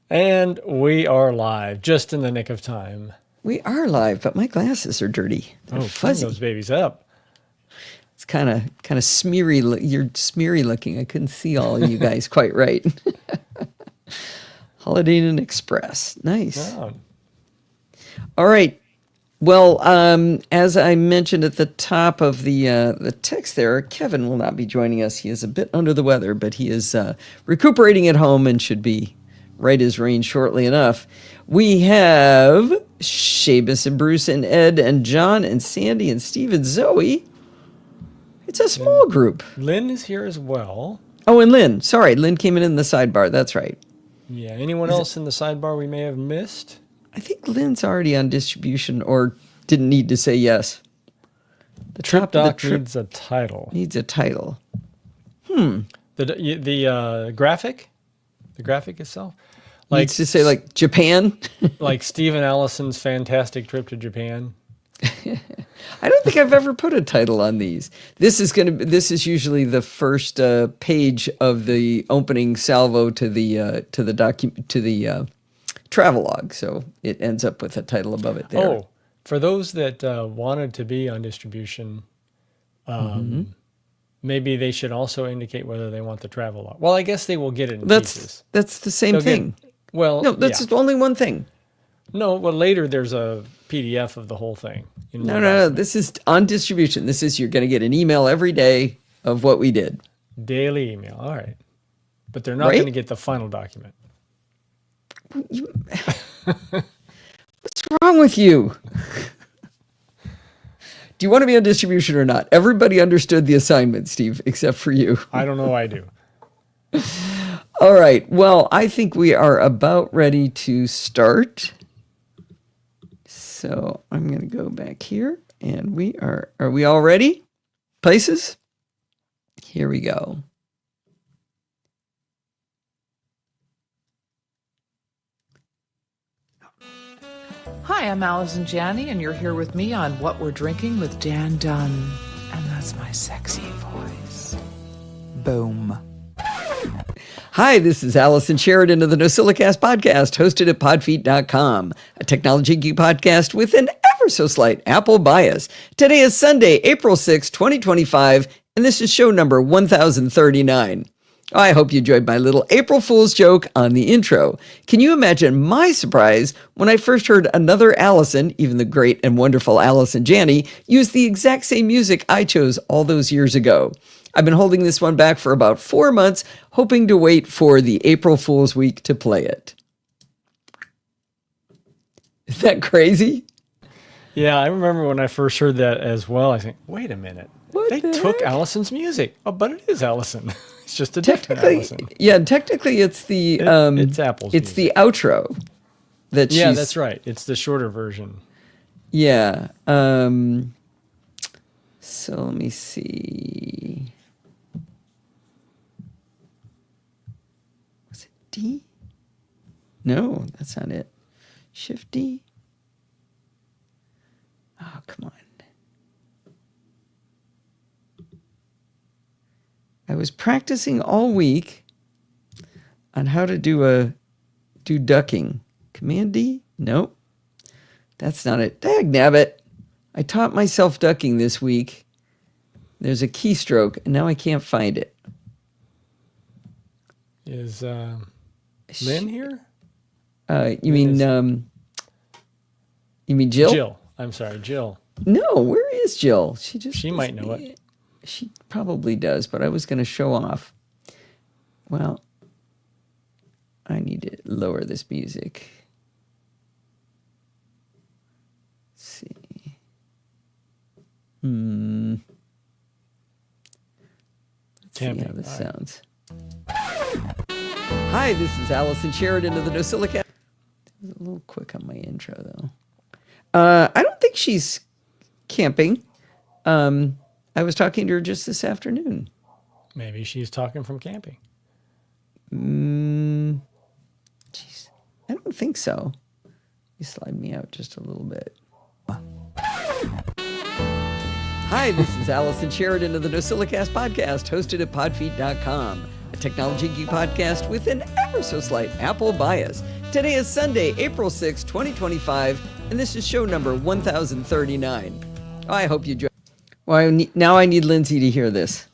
And we are live, just in the nick of time. We are live, but my glasses are dirty. They're fuzzy. fuzzy. Those babies up. It's kind of smeary. You're smeary looking. I couldn't see all of you guys quite right. Holiday Inn Express. Nice. Oh. All right. Well, as I mentioned at the top of the text there, Kevin will not be joining us. He is a bit under the weather, but he is recuperating at home and should be right as rain shortly enough. We have Seamus and Bruce and Ed and John and Sandy and Steve and Zoe. It's a small group. Lynn is here as well. Oh, and Lynn. Sorry, Lynn came in the sidebar. That's right. Yeah. Anyone else in the sidebar we may have missed? I think Lynn's already on distribution or didn't need to say yes. The trip doc needs a title. Needs a title. The graphic? The graphic itself? Needs to say like Japan. Like Steve and Allison's fantastic trip to Japan. I don't think I've ever put a title on these. This is usually the first page of the opening salvo to the travelogue, so it ends up with a title above it there. Oh, for those that wanted to be on distribution, maybe they should also indicate whether they want the travelogue. Well, I guess they will get it in pieces. That's the same thing. No, that's only one thing. No, well, later there's a PDF of the whole thing. No. This is on distribution. This is, you're going to get an email every day of what we did. Daily email. All right. But they're not going to get the final document. What's wrong with you? Do you want to be on distribution or not? Everybody understood the assignment, Steve, except for you. I don't know. I do. All right. Well, I think we are about ready to start. So I'm going to go back here and are we all ready? Places? Here we go. Hi, I'm Allison Janney, and you're here with me on What We're Drinking with Dan Dunn. And that's my sexy voice. Boom. Hi, this is Allison Sheridan of the NosillaCast podcast, hosted at podfeet.com, a technology geek podcast with an ever so slight Apple bias. Today is Sunday, April 6, 2025, and this is show number 1039. I hope you enjoyed my little April Fool's joke on the intro. Can you imagine my surprise when I first heard another Allison, even the great and wonderful Allison Janney, use the exact same music I chose all those years ago? I've been holding this one back for about 4 months, hoping to wait for the April Fool's Week to play it. Is that crazy? Yeah, I remember when I first heard that as well. I think, wait a minute. They took heck? Allison's music. Oh, but it is Allison. It's just a different Allison. Yeah, technically it's the it's Apple's it's music. the outro that Yeah, that's right. It's the shorter version. Yeah. So let me see. Was it D? No, that's not it. Shift D. Oh, come on. I was practicing all week on how to do ducking. Command D? Nope. That's not it. Dagnabbit. I taught myself ducking this week. There's a keystroke, and now I can't find it. Is Lynn here? You mean Jill? Jill. I'm sorry, Jill. No, where is Jill? She might know it. She probably does, but I was going to show off. Well, I need to lower this music. Let's see. Let's see how this sounds. Hi, this is Allison Sheridan of the NosillaCast. A little quick on my intro, though. I don't think she's camping. I was talking to her just this afternoon. Maybe she's talking from camping. Jeez, I don't think so. You slide me out just a little bit. Hi, this is Allison Sheridan of the NosillaCast podcast, hosted at podfeet.com, a Technology Geek podcast with an ever so slight Apple bias. Today is Sunday, April 6, 2025, and this is show number 1039. I hope you enjoy. Well, now I need Lindsay to hear this.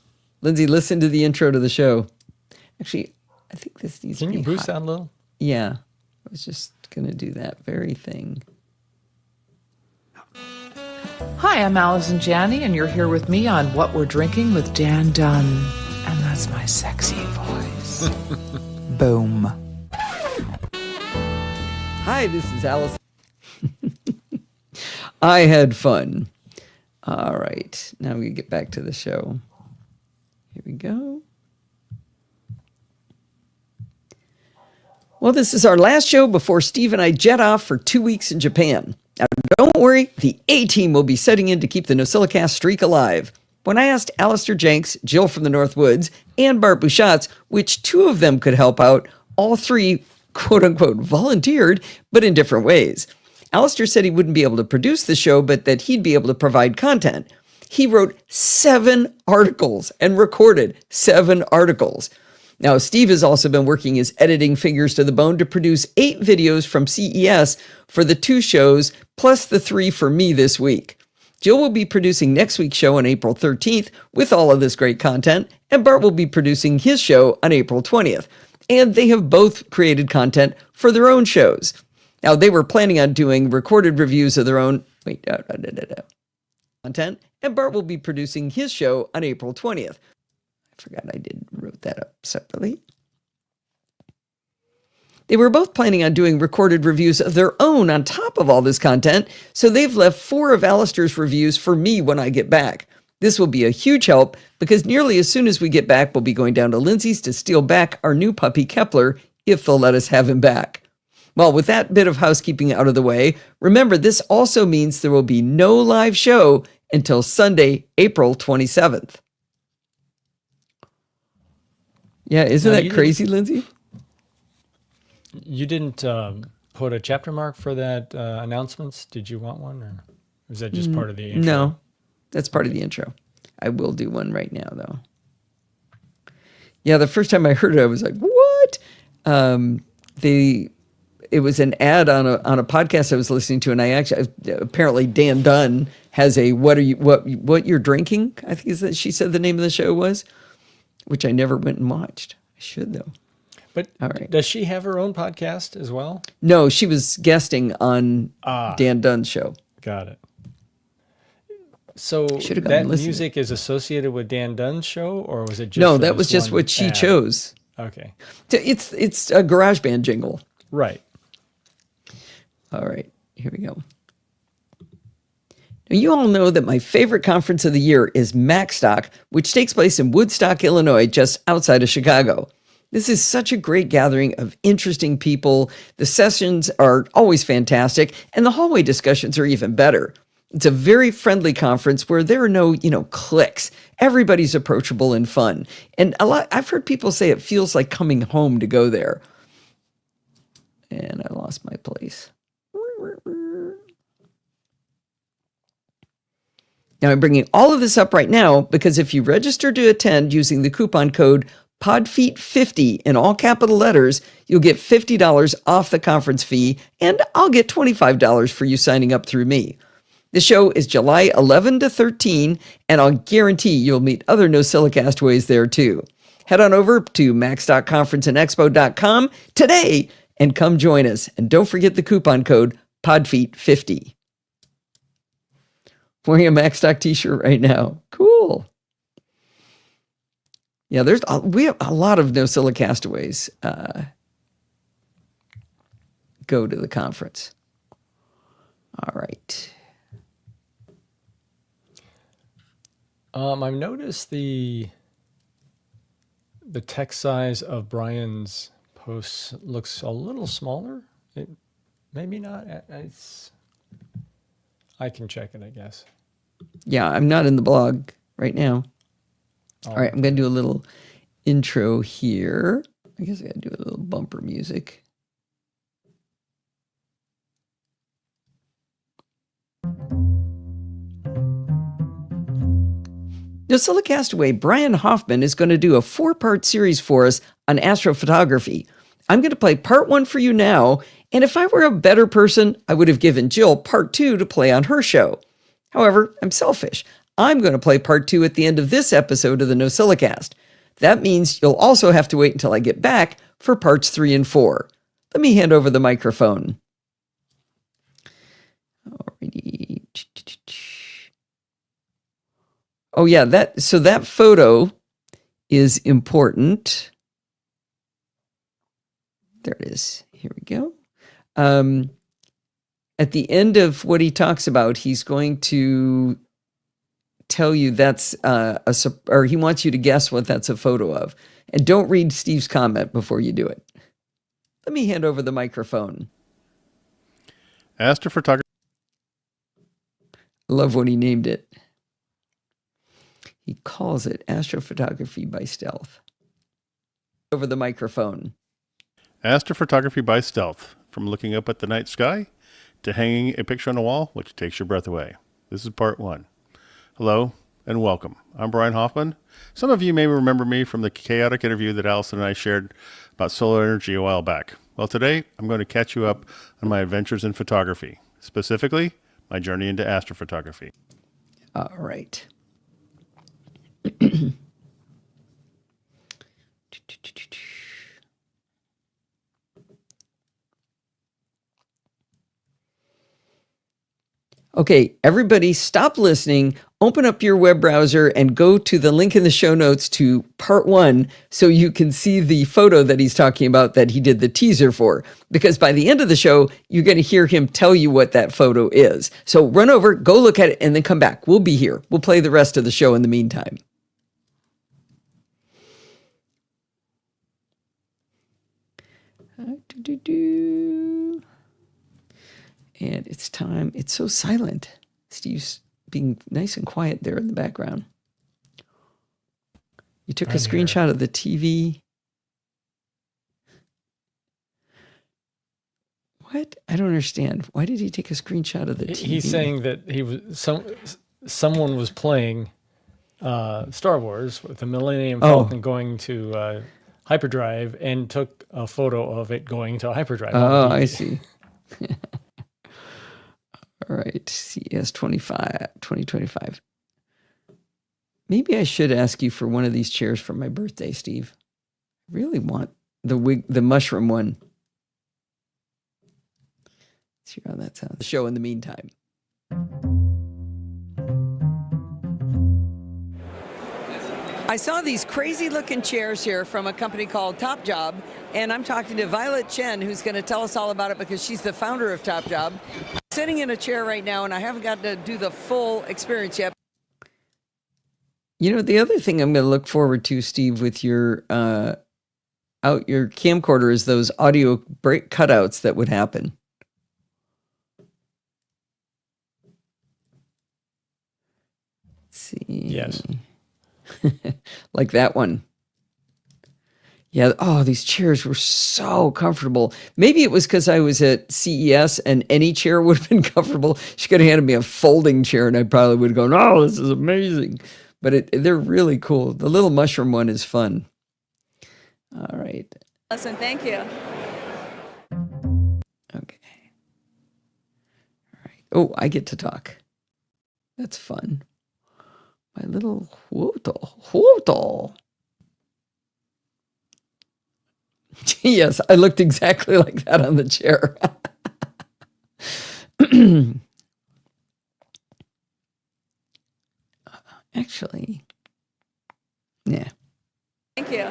Lindsay, listen to the intro to the show. Actually, I think this needs to be Can you boost high. that a little? Yeah, I was just going to do that very thing. Hi, I'm Allison Janney, and you're here with me on What We're Drinking with Dan Dunn. And that's my sexy voice. Boom. Hi, this is Allison. I had fun. All right, now we get back to the show. Here we go. Well, this is our last show before Steve and I jet off for 2 weeks in Japan. Now, don't worry, the A-Team will be setting in to keep the NosillaCast streak alive. When I asked Alistair Jenks, Jill from the North Woods, and Bart Bouchatz which two of them could help out, all three, quote-unquote, volunteered, but in different ways. Alistair said he wouldn't be able to produce the show, but that he'd be able to provide content. He wrote 7 articles and recorded 7 articles. Now, Steve has also been working his editing fingers to the bone to produce 8 videos from CES for the 2 shows, plus the 3 for me this week. Jill will be producing next week's show on April 13th with all of this great content, and Bart will be producing his show on April 20th. And they have both created content for their own shows. Now, they were planning on doing recorded reviews of their own content, and Bart will be producing his show on April 20th. I forgot I wrote that up separately. They were both planning on doing recorded reviews of their own on top of all this content, so they've left 4 of Alistair's reviews for me when I get back. This will be a huge help because nearly as soon as we get back, we'll be going down to Lindsay's to steal back our new puppy Kepler, if they'll let us have him back. Well, with that bit of housekeeping out of the way, remember this also means there will be no live show until Sunday, April 27th. Yeah, isn't that crazy, Lindsay? You didn't put a chapter mark for that announcements? Did you want one, or was that just part of the intro? No, that's part of the intro. I will do one right now, though. Yeah, the first time I heard it, I was like, "What?" It was an ad on a podcast I was listening to, and apparently Dan Dunn has a what you're drinking. I think is that she said the name of the show was, which I never went and watched. I should though. But all right. Does she have her own podcast as well? No, she was guesting on Dan Dunn's show. Got it. So that that music is associated with Dan Dunn's show, or was it just no? That was just what she chose. Okay, it's a GarageBand jingle. Right. All right, here we go. Now, you all know that my favorite conference of the year is MacStock, which takes place in Woodstock, Illinois, just outside of Chicago. This is such a great gathering of interesting people. The sessions are always fantastic, and the hallway discussions are even better. It's a very friendly conference where there are no, cliques. Everybody's approachable and fun. And I've heard people say it feels like coming home to go there. And I lost my place. Now, I'm bringing all of this up right now because if you register to attend using the coupon code PODFEET50 in all capital letters, you'll get $50 off the conference fee, and I'll get $25 for you signing up through me. The show is July 11 to 13, and I'll guarantee you'll meet other NosillaCast there too. Head on over to max.conferenceandexpo.com today and come join us. And don't forget the coupon code PODFEET50. Wearing a MacStock t-shirt right now. Cool. Yeah, we have a lot of NosillaCastaways go to the conference. All right. I've noticed the text size of Brian's posts looks a little smaller. Maybe not. I can check it, I guess. Yeah, I'm not in the blog right now. All right, I'm going to do a little intro here. I guess I got to do a little bumper music. NosillaCastaway Brian Hoffman is going to do a 4-part series for us on astrophotography. I'm going to play part 1 for you now, and if I were a better person, I would have given Jill part 2 to play on her show. However, I'm selfish. I'm going to play part 2 at the end of this episode of the NosillaCast. That means you'll also have to wait until I get back for parts 3 and 4. Let me hand over the microphone. Alrighty. Oh yeah, that photo is important. There it is. Here we go. At the end of what he talks about, he's going to tell you that's or he wants you to guess what that's a photo of. And don't read Steve's comment before you do it. Let me hand over the microphone. Astrophotography. I love what he named it. He calls it astrophotography by stealth. Over the microphone. Astrophotography by stealth. From looking up at the night sky to hanging a picture on a wall, which takes your breath away. This is part 1. Hello and welcome. I'm Brian Hoffman. Some of you may remember me from the chaotic interview that Allison and I shared about solar energy a while back. Well, today I'm going to catch you up on my adventures in photography, specifically my journey into astrophotography. All right. Okay, everybody stop listening, open up your web browser and go to the link in the show notes to part 1 so you can see the photo that he's talking about that he did the teaser for. Because by the end of the show, you're going to hear him tell you what that photo is. So run over, go look at it, and then come back. We'll be here. We'll play the rest of the show in the meantime. And it's time. It's so silent. Steve's being nice and quiet there in the background. You took a screenshot of the TV. What? I don't understand. Why did he take a screenshot of the TV? He's saying that he was someone was playing Star Wars with the Millennium Falcon going to hyperdrive and took a photo of it going to hyperdrive. Oh, I see. All right, CES 2025. Maybe I should ask you for one of these chairs for my birthday, Steve. I really want the mushroom one. Let's hear how that sounds. The show in the meantime. I saw these crazy looking chairs here from a company called Top Job, and I'm talking to Violet Chen, who's going to tell us all about it because she's the founder of Top Job. I'm sitting in a chair right now, and I haven't gotten to do the full experience yet. You know, the other thing I'm going to look forward to, Steve, with your your camcorder is those audio break cutouts that would happen. Let's see. Yes. Like that one. Yeah. Oh, these chairs were so comfortable. Maybe it was because I was at CES and any chair would have been comfortable. She could have handed me a folding chair and I probably would have gone, oh, this is amazing. But they're really cool. The little mushroom one is fun. All right. Listen, thank you. Okay. All right. Oh, I get to talk. That's fun. My little whoto. Yes, I looked exactly like that on the chair. Actually, yeah. Thank you.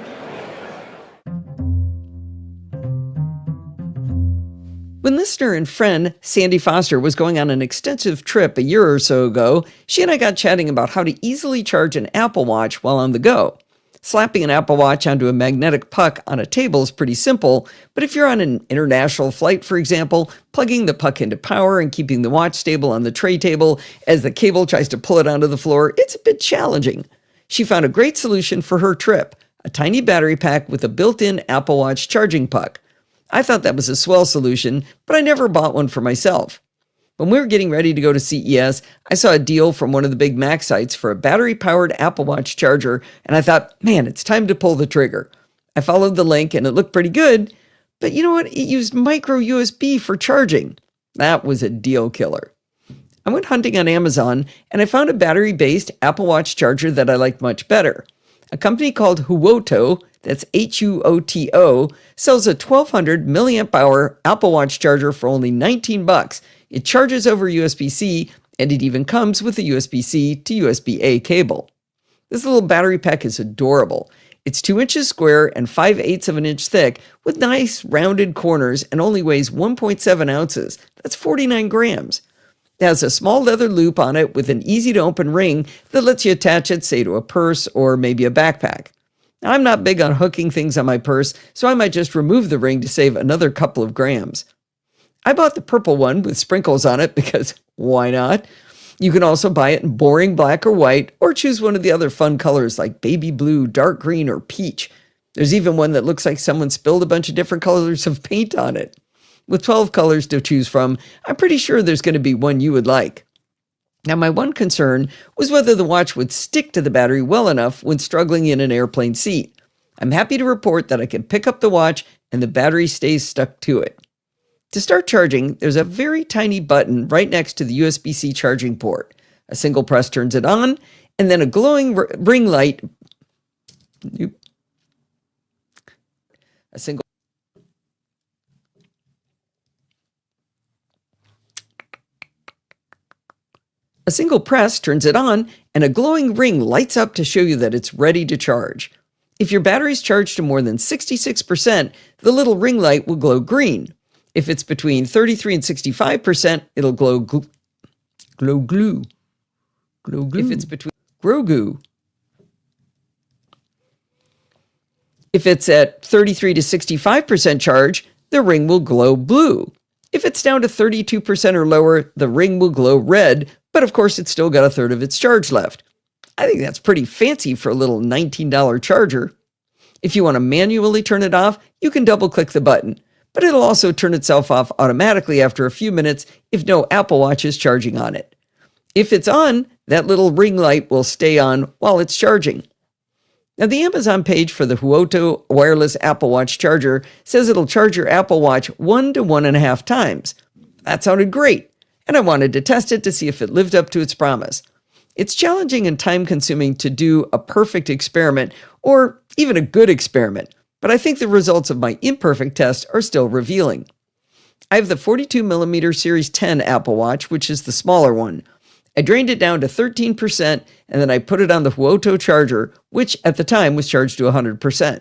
When listener and friend Sandy Foster was going on an extensive trip a year or so ago, she and I got chatting about how to easily charge an Apple Watch while on the go. Slapping an Apple Watch onto a magnetic puck on a table is pretty simple, but if you're on an international flight, for example, plugging the puck into power and keeping the watch stable on the tray table as the cable tries to pull it onto the floor, it's a bit challenging. She found a great solution for her trip, a tiny battery pack with a built-in Apple Watch charging puck. I thought that was a swell solution, but I never bought one for myself. When we were getting ready to go to CES, I saw a deal from one of the big Mac sites for a battery-powered Apple Watch charger, and I thought, man, it's time to pull the trigger. I followed the link, and it looked pretty good, but you know what? It used micro USB for charging. That was a deal killer. I went hunting on Amazon, and I found a battery-based Apple Watch charger that I liked much better. A company called Huoto, that's Huoto, sells a 1200 milliamp hour Apple Watch charger for only $19. It charges over USB-C, and it even comes with a USB-C to USB-A cable. This little battery pack is adorable. It's 2 inches square and 5/8 of an inch thick, with nice rounded corners, and only weighs 1.7 ounces. That's 49 grams. It has a small leather loop on it with an easy-to-open ring that lets you attach it, say, to a purse or maybe a backpack. Now, I'm not big on hooking things on my purse, so I might just remove the ring to save another couple of grams. I bought the purple one with sprinkles on it because why not? You can also buy it in boring black or white, or choose one of the other fun colors like baby blue, dark green, or peach. There's even one that looks like someone spilled a bunch of different colors of paint on it. With 12 colors to choose from, I'm pretty sure there's going to be one you would like. Now, my one concern was whether the watch would stick to the battery well enough when struggling in an airplane seat. I'm happy to report that I can pick up the watch and the battery stays stuck to it. To start charging, there's a very tiny button right next to the USB-C charging port. A single press turns it on, and then a glowing ring light. A single press turns it on, and a glowing ring lights up to show you that it's ready to charge. If your battery's charged to more than 66%, the little ring light will glow green. If it's between 33 and 65%, it'll glow glue. If it's between Grogu. If it's at 33 to 65% charge, the ring will glow blue. If it's down to 32% or lower, the ring will glow red, but of course it's still got a third of its charge left. I think that's pretty fancy for a little $19 charger. If you want to manually turn it off, you can double-click the button, but it'll also turn itself off automatically after a few minutes if no Apple Watch is charging on it. If it's on, that little ring light will stay on while it's charging. Now, the Amazon page for the Huoto wireless Apple Watch charger says it'll charge your Apple Watch 1 to 1.5 times. That sounded great, and I wanted to test it to see if it lived up to its promise. It's challenging and time-consuming to do a perfect experiment, or even a good experiment, but I think the results of my imperfect test are still revealing. I have the 42mm Series 10 Apple Watch, which is the smaller one. I drained it down to 13%, and then I put it on the Huoto charger, which at the time was charged to 100%.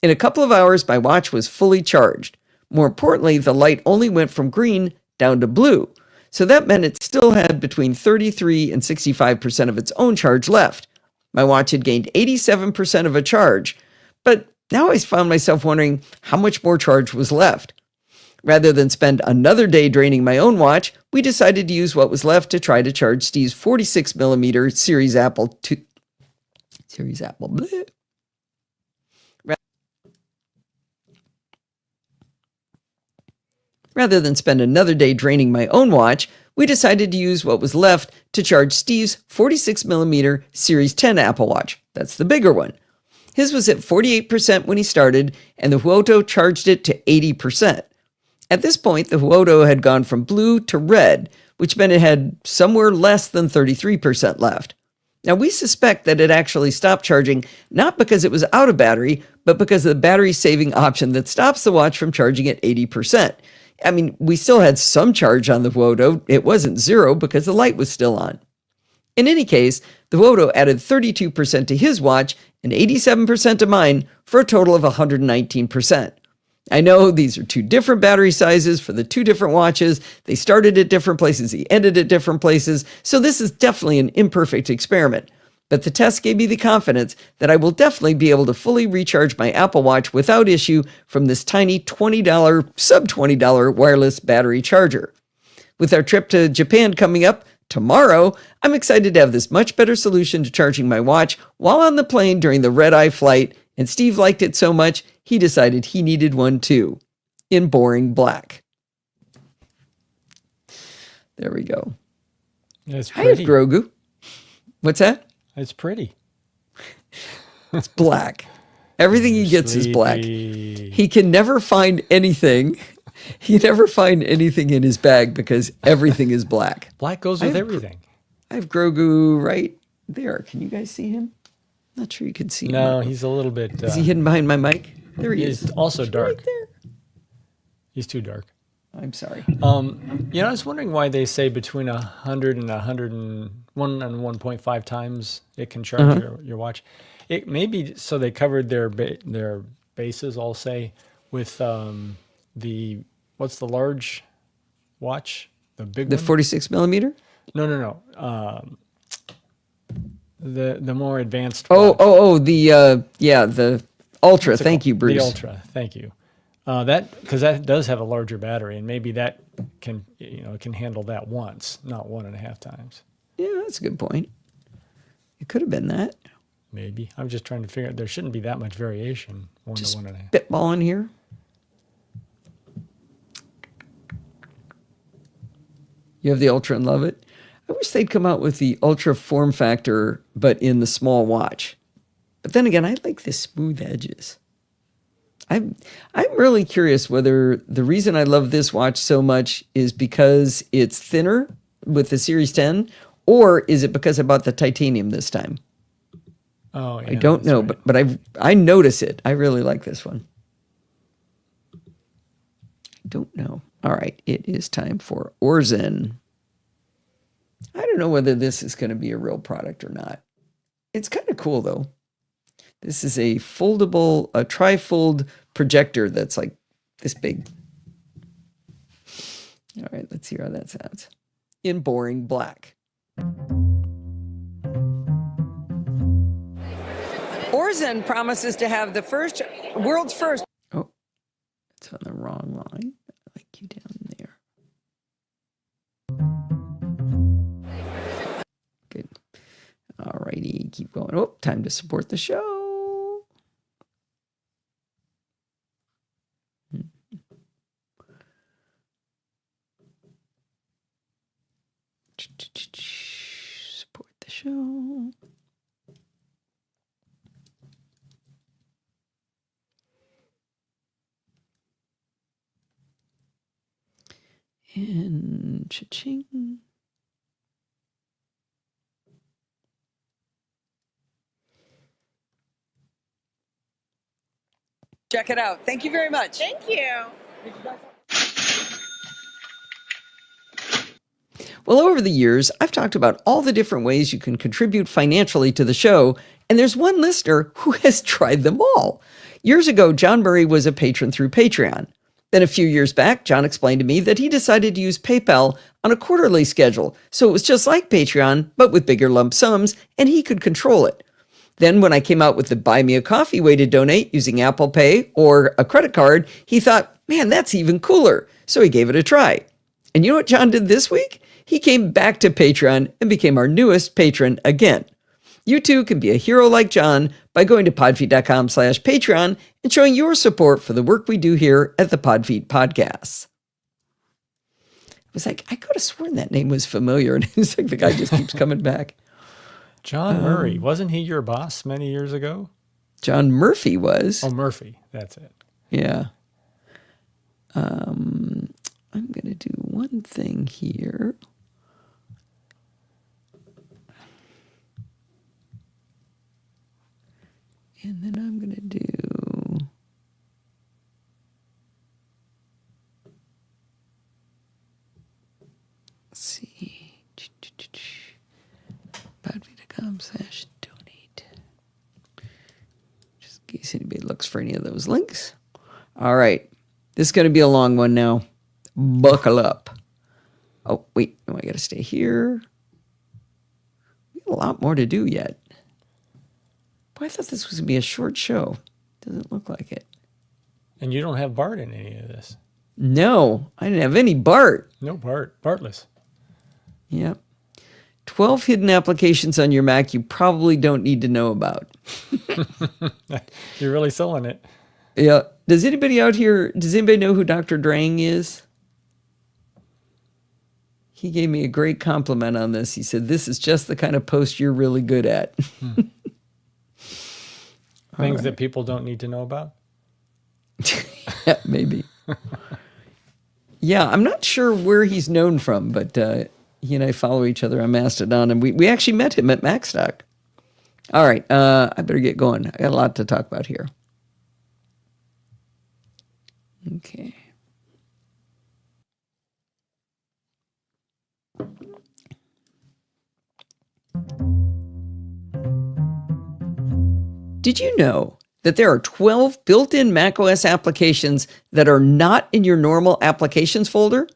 In a couple of hours, my watch was fully charged. More importantly, the light only went from green down to blue, so that meant it still had between 33 and 65% of its own charge left. My watch had gained 87% of a charge, but now I found myself wondering how much more charge was left. Rather than spend another day draining my own watch, we decided to use what was left to try to charge Steve's 46mm Series Apple II. Series Apple. Bleh. Rather than spend another day draining my own watch, we decided to use what was left to charge Steve's 46mm Series 10 Apple Watch. That's the bigger one. His was at 48% when he started, and the Huoto charged it to 80%. At this point, the Huoto had gone from blue to red, which meant it had somewhere less than 33% left. Now, we suspect that it actually stopped charging not because it was out of battery, but because of the battery-saving option that stops the watch from charging at 80%. I mean, we still had some charge on the Huoto. It wasn't zero because the light was still on. In any case, the Huoto added 32% to his watch and 87% to mine for a total of 119%. I know these are two different battery sizes for the two different watches. They started at different places, they ended at different places, so this is definitely an imperfect experiment. But the test gave me the confidence that I will definitely be able to fully recharge my Apple Watch without issue from this tiny $20, sub-$20 wireless battery charger. With our trip to Japan coming up tomorrow, I'm excited to have this much better solution to charging my watch while on the plane during the red-eye flight, and Steve liked it so much, he decided he needed one too, in boring black. There we go. It's I have pretty. Grogu. What's that? It's pretty. It's black. Everything he gets is black. Sleepy. He can never find anything. He never find anything in his bag because everything is black. Black goes with everything. I have Grogu right there. Can you guys see him? Not sure you can see him. No, he's a little bit. Is he hidden behind my mic? There he is. He's also Right dark. there. He's too dark. I'm sorry. I was wondering why they say between 100 and 101 and 1.5 times it can charge your watch. It may be so they covered their bases, I'll say, with what's the large watch? The big The one? 46 millimeter? No. The more advanced Oh, watch. the Ultra. What's it Thank called? you, Bruce. The Ultra. Thank you. Because that does have a larger battery, and maybe that can handle that once, not 1.5 times. Yeah, that's a good point. It could have been that. Maybe. I'm just trying to figure out. There shouldn't be that much variation. One Just to 1.5. spitball in here. You have the Ultra and love it. I wish they'd come out with the Ultra form factor, but in the small watch. But then again, I like the smooth edges. I'm really curious whether the reason I love this watch so much is because it's thinner with the Series 10, or is it because I bought the titanium this time? Oh, yeah. I don't that's know, right. but I notice it. I really like this one. I don't know. All right, it is time for Orzen. I don't know whether this is going to be a real product or not. It's kind of cool though. This is a trifold projector that's like this big. All right, let's hear how that sounds. In boring black. Orzen promises to have the world's first. Oh, it's on the wrong line. I like you down there. Good. All righty, keep going. Oh, time to support the show. Support the show. And cha-ching. Check it out. Thank you very much. Thank you. Well, over the years, I've talked about all the different ways you can contribute financially to the show, and there's one listener who has tried them all. Years ago, John Murray was a patron through Patreon. Then a few years back, John explained to me that he decided to use PayPal on a quarterly schedule, so it was just like Patreon, but with bigger lump sums, and he could control it. Then when I came out with the Buy Me a Coffee way to donate using Apple Pay or a credit card, he thought, man, that's even cooler. So he gave it a try. And you know what John did this week? He came back to Patreon and became our newest patron again. You too can be a hero like John by going to podfeet.com/Patreon and showing your support for the work we do here at the Podfeet Podcasts. I was like, I could have sworn that name was familiar. And it's like the guy just keeps coming back. John Murray. Wasn't he your boss many years ago? John Murphy was. Oh, Murphy. That's it. Yeah. I'm going to do one thing here. And then I'm going to do... Let's see. Podfeet.com/donate. Just in case anybody looks for any of those links. All right. This is going to be a long one now. Buckle up. Oh, wait. No, I got to stay here. We have a lot more to do yet. Boy, I thought this was going to be a short show. Doesn't look like it. And you don't have Bart in any of this. No, I didn't have any Bart. No Bart. Bartless. Yep. 12 hidden applications on your Mac you probably don't need to know about. You're really selling it. Yeah. Does anybody out here, does anybody know who Dr. Drang is? He gave me a great compliment on this. He said, "This is just the kind of post you're really good at." Things that people don't need to know about? Yeah, maybe. Yeah, I'm not sure where he's known from, but he and I follow each other on Mastodon, and we actually met him at MacStock. All right, I better get going. I got a lot to talk about here. Okay. Did you know that there are 12 built-in macOS applications that are not in your normal applications folder?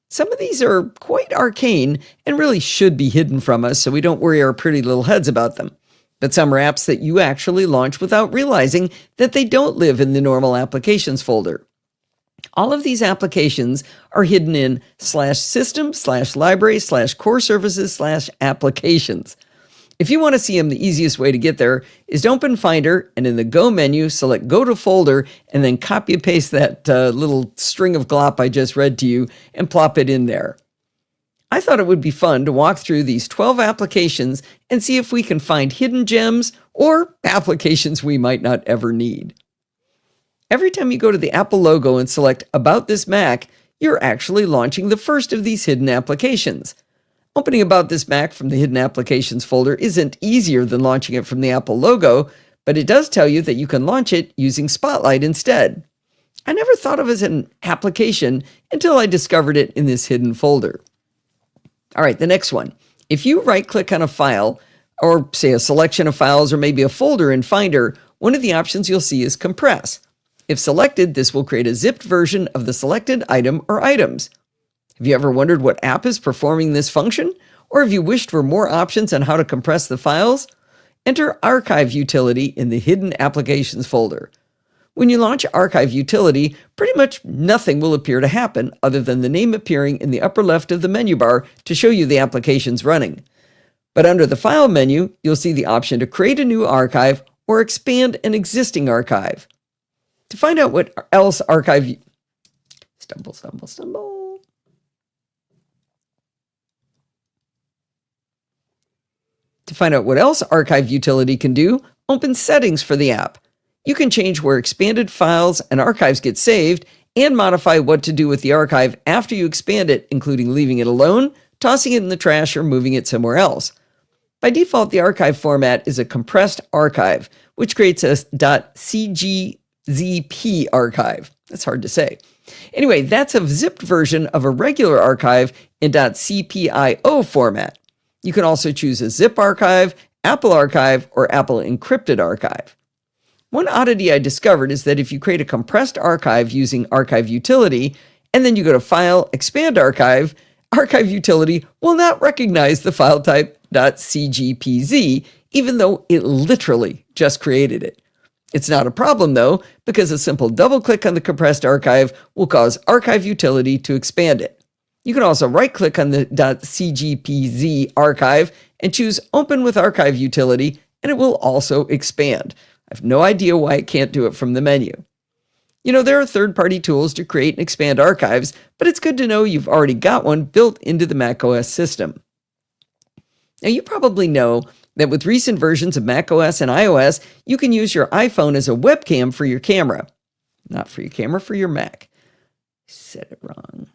Some of these are quite arcane and really should be hidden from us so we don't worry our pretty little heads about them. But some are apps that you actually launch without realizing that they don't live in the normal applications folder. All of these applications are hidden in /system/library/core services/applications. If you want to see them, the easiest way to get there is to open Finder and in the Go menu, select Go to Folder, and then copy and paste that little string of glop I just read to you and plop it in there. I thought it would be fun to walk through these 12 applications and see if we can find hidden gems or applications we might not ever need. Every time you go to the Apple logo and select About This Mac, you're actually launching the first of these hidden applications. Opening About This Mac from the Hidden Applications folder isn't easier than launching it from the Apple logo, but it does tell you that you can launch it using Spotlight instead. I never thought of it as an application until I discovered it in this hidden folder. All right, the next one. If you right-click on a file, or say a selection of files or maybe a folder in Finder, one of the options you'll see is Compress. If selected, this will create a zipped version of the selected item or items. Have you ever wondered what app is performing this function? Or have you wished for more options on how to compress the files? Enter Archive Utility in the Hidden Applications folder. When you launch Archive Utility, pretty much nothing will appear to happen other than the name appearing in the upper left of the menu bar to show you the applications running. But under the File menu, you'll see the option to create a new archive or expand an existing archive. To find out what else Archive... Stumble. To find out what else Archive Utility can do, open Settings for the app. You can change where expanded files and archives get saved and modify what to do with the archive after you expand it, including leaving it alone, tossing it in the trash, or moving it somewhere else. By default, the archive format is a compressed archive, which creates a .cgzp archive. That's hard to say. Anyway, that's a zipped version of a regular archive in .cpio format. You can also choose a zip archive, Apple Archive, or Apple Encrypted Archive. One oddity I discovered is that if you create a compressed archive using Archive Utility, and then you go to File, Expand Archive, Archive Utility will not recognize the file type .cgpz, even though it literally just created it. It's not a problem, though, because a simple double-click on the compressed archive will cause Archive Utility to expand it. You can also right-click on the .cgpz archive and choose Open with Archive Utility, and it will also expand. I have no idea why it can't do it from the menu. You know, there are third-party tools to create and expand archives, but it's good to know you've already got one built into the macOS system. Now, you probably know that with recent versions of macOS and iOS, you can use your iPhone as a webcam for your camera. Not for your camera, for your Mac. I said it wrong.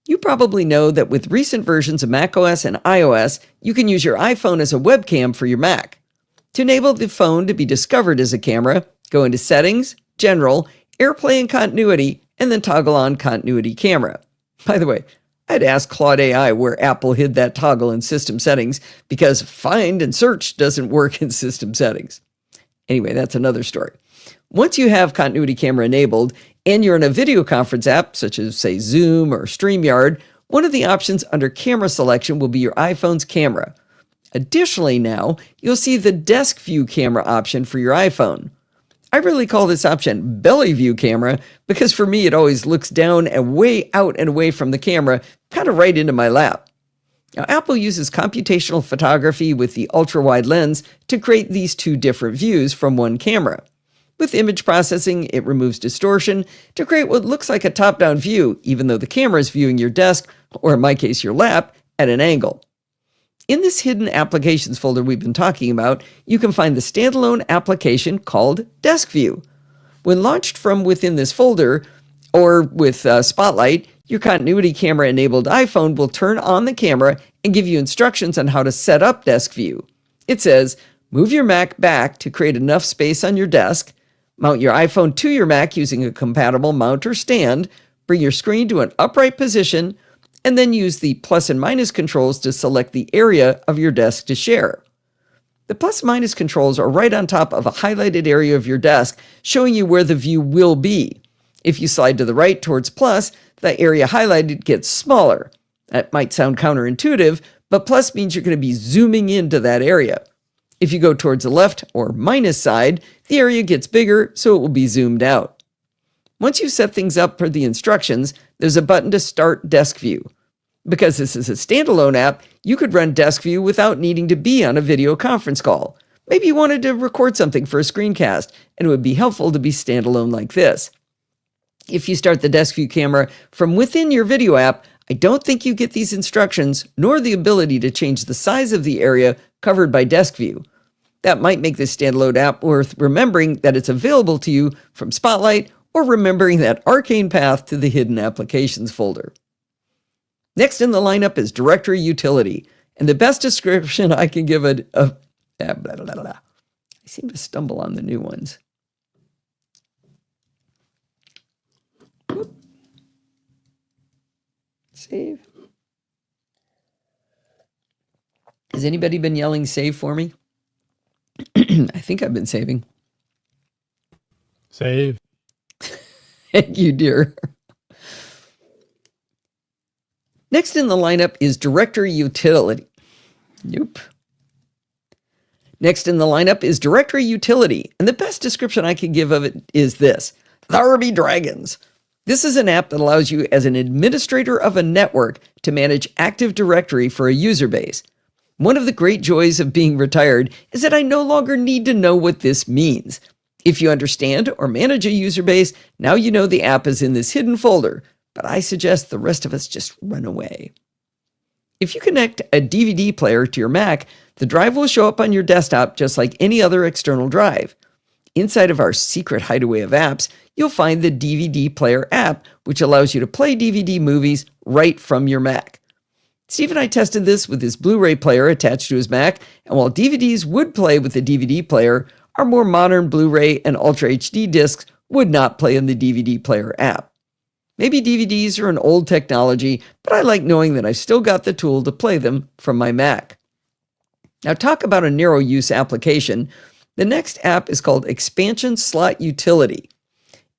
You probably know that with recent versions of macOS and iOS, you can use your iPhone as a webcam for your Mac. To enable the phone to be discovered as a camera, go into Settings, General, AirPlay and Continuity, and then toggle on Continuity Camera. By the way, I'd ask Claude AI where Apple hid that toggle in System Settings because Find and Search doesn't work in System Settings. Anyway, that's another story. Once you have Continuity Camera enabled, and you're in a video conference app, such as, say, Zoom or StreamYard, one of the options under Camera Selection will be your iPhone's camera. Additionally now, you'll see the Desk View Camera option for your iPhone. I really call this option Belly View Camera because for me it always looks down and way out and away from the camera, kind of right into my lap. Now, Apple uses computational photography with the ultra-wide lens to create these two different views from one camera. With image processing, it removes distortion to create what looks like a top-down view, even though the camera is viewing your desk, or in my case, your lap, at an angle. In this hidden applications folder we've been talking about, you can find the standalone application called Desk View. When launched from within this folder, or with Spotlight, your continuity camera-enabled iPhone will turn on the camera and give you instructions on how to set up Desk View. It says, move your Mac back to create enough space on your desk, mount your iPhone to your Mac using a compatible mount or stand, bring your screen to an upright position, and then use the plus and minus controls to select the area of your desk to share. The plus and minus controls are right on top of a highlighted area of your desk, showing you where the view will be. If you slide to the right towards plus, the area highlighted gets smaller. That might sound counterintuitive, but plus means you're going to be zooming into that area. If you go towards the left or minus side, the area gets bigger, so it will be zoomed out. Once you set things up per the instructions, there's a button to start Desk View. Because this is a standalone app, you could run Desk View without needing to be on a video conference call. Maybe you wanted to record something for a screencast, and it would be helpful to be standalone like this. If you start the Desk View camera from within your video app, I don't think you get these instructions, nor the ability to change the size of the area covered by Desk View. That might make this standalone app worth remembering that it's available to you from Spotlight, or remembering that arcane path to the hidden applications folder. Next in the lineup is Directory Utility, and the best description I can give it of I seem to stumble on the new ones. Save. Has anybody been yelling save for me? I think I've been saving. Save. Thank you, dear. Next in the lineup is Directory Utility. Nope. Next in the lineup is Directory Utility, and the best description I can give of it is this: There be dragons. This is an app that allows you as an administrator of a network to manage Active Directory for a user base. One of the great joys of being retired is that I no longer need to know what this means. If you understand or manage a user base, now you know the app is in this hidden folder, but I suggest the rest of us just run away. If you connect a DVD player to your Mac, the drive will show up on your desktop just like any other external drive. Inside of our secret hideaway of apps, you'll find the DVD Player app, which allows you to play DVD movies right from your Mac. Steve and I tested this with his Blu-ray player attached to his Mac, and while DVDs would play with the DVD player, our more modern Blu-ray and Ultra HD discs would not play in the DVD Player app. Maybe DVDs are an old technology, but I like knowing that I've still got the tool to play them from my Mac. Now, talk about a narrow use application. The next app is called Expansion Slot Utility.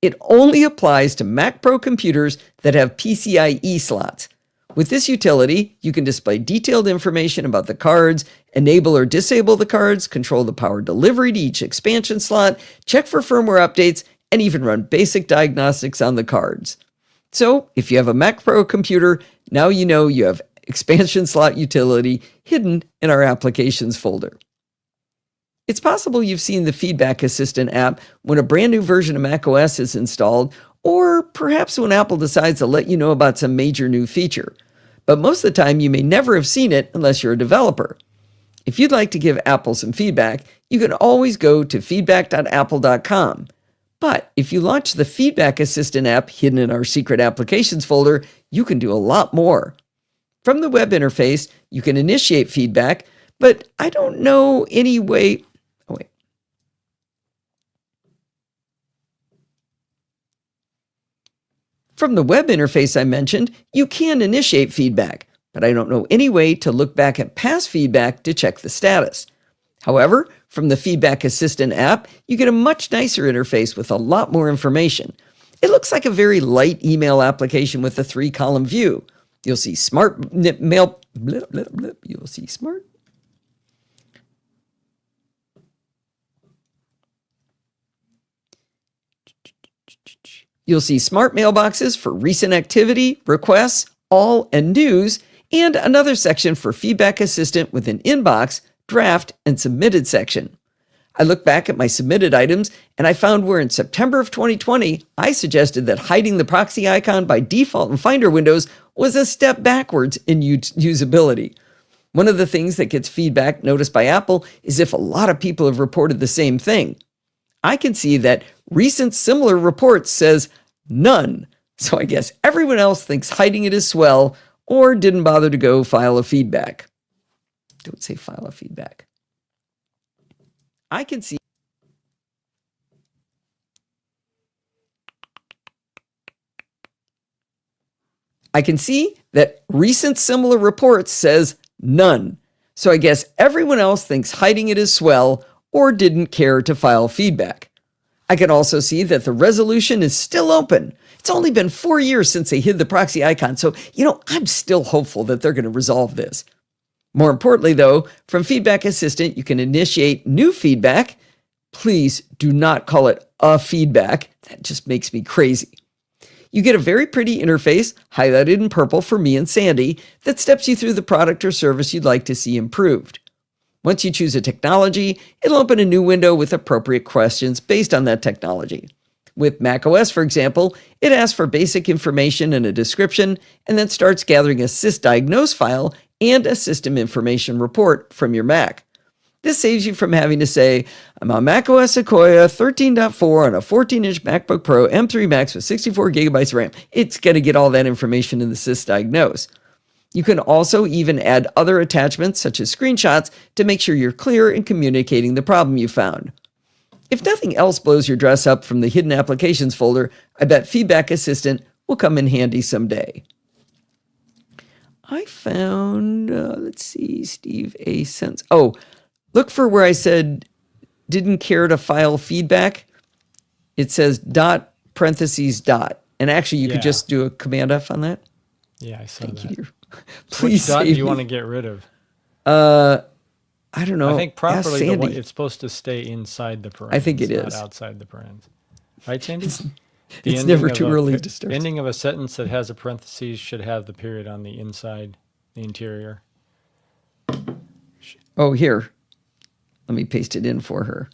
It only applies to Mac Pro computers that have PCIe slots. With this utility, you can display detailed information about the cards, enable or disable the cards, control the power delivery to each expansion slot, check for firmware updates, and even run basic diagnostics on the cards. So, if you have a Mac Pro computer, now you know you have Expansion Slot Utility hidden in our Applications folder. It's possible you've seen the Feedback Assistant app when a brand new version of macOS is installed, or perhaps when Apple decides to let you know about some major new feature. But most of the time, you may never have seen it unless you're a developer. If you'd like to give Apple some feedback, you can always go to feedback.apple.com. But if you launch the Feedback Assistant app hidden in our secret applications folder, you can do a lot more. From the web interface, you can initiate feedback, but I don't know any way. Oh, wait. From the web interface I mentioned, you can initiate feedback, but I don't know any way to look back at past feedback to check the status. However, from the Feedback Assistant app, you get a much nicer interface with a lot more information. It looks like a very light email application with a 3-column view. You'll see smart mail. You'll see smart. You'll see smart mailboxes for recent activity, requests, all, and news, and another section for Feedback Assistant with an inbox, draft, and submitted section. I looked back at my submitted items and I found where in September of 2020, I suggested that hiding the proxy icon by default in Finder windows was a step backwards in usability. One of the things that gets feedback noticed by Apple is if a lot of people have reported the same thing. I can see that recent similar reports says none. So I guess everyone else thinks hiding it is swell or didn't bother to go file a feedback. Don't say file a feedback. I can see that recent similar reports says none. So I guess everyone else thinks hiding it is swell or didn't care to file feedback. I can also see that the resolution is still open. It's only been 4 years since they hid the proxy icon, so, I'm still hopeful that they're going to resolve this. More importantly, though, from Feedback Assistant, you can initiate new feedback. Please do not call it a feedback. That just makes me crazy. You get a very pretty interface, highlighted in purple for me and Sandy, that steps you through the product or service you'd like to see improved. Once you choose a technology, it'll open a new window with appropriate questions based on that technology. With macOS, for example, it asks for basic information and a description, and then starts gathering a sysdiagnose file and a system information report from your Mac. This saves you from having to say, I'm on macOS Sequoia 13.4 on a 14-inch MacBook Pro M3 Max with 64 gigabytes of RAM. It's going to get all that information in the sysdiagnose. You can also even add other attachments, such as screenshots, to make sure you're clear in communicating the problem you found. If nothing else blows your dress up from the Hidden Applications folder, I bet Feedback Assistant will come in handy someday. I found, Steve A. Sense. Oh, look for where I said didn't care to file feedback. It says dot parentheses dot. And actually, you could just do a Command F on that. Yeah, I saw Thank that. you. Please Which dot do save you me. want to get rid of? I don't know. I think properly Ask Sandy. it's supposed to stay inside the parentheses. I think it not is. outside the parentheses. Right, Sandy? It's ending never of too a early to start. Ending of a sentence that has a parentheses should have the period on the inside, the interior. Oh, here. Let me paste it in for her.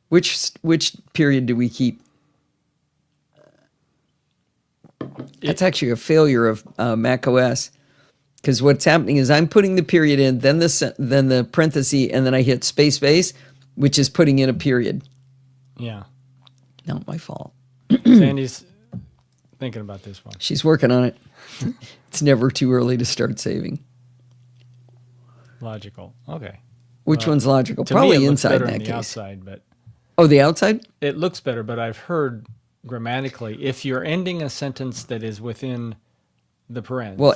Which period do we keep? That's actually a failure of macOS. Because what's happening is I'm putting the period in, then the parenthesis, and then I hit space, which is putting in a period. Yeah. Not my fault. Sandy's thinking about this one. She's working on it. It's never too early to start saving. Logical. Okay. Which one's logical? To Probably me, it looks inside better in that on the case. outside, but Oh, the outside? it looks better. But I've heard grammatically, if you're ending a sentence that is within the parentheses, Well,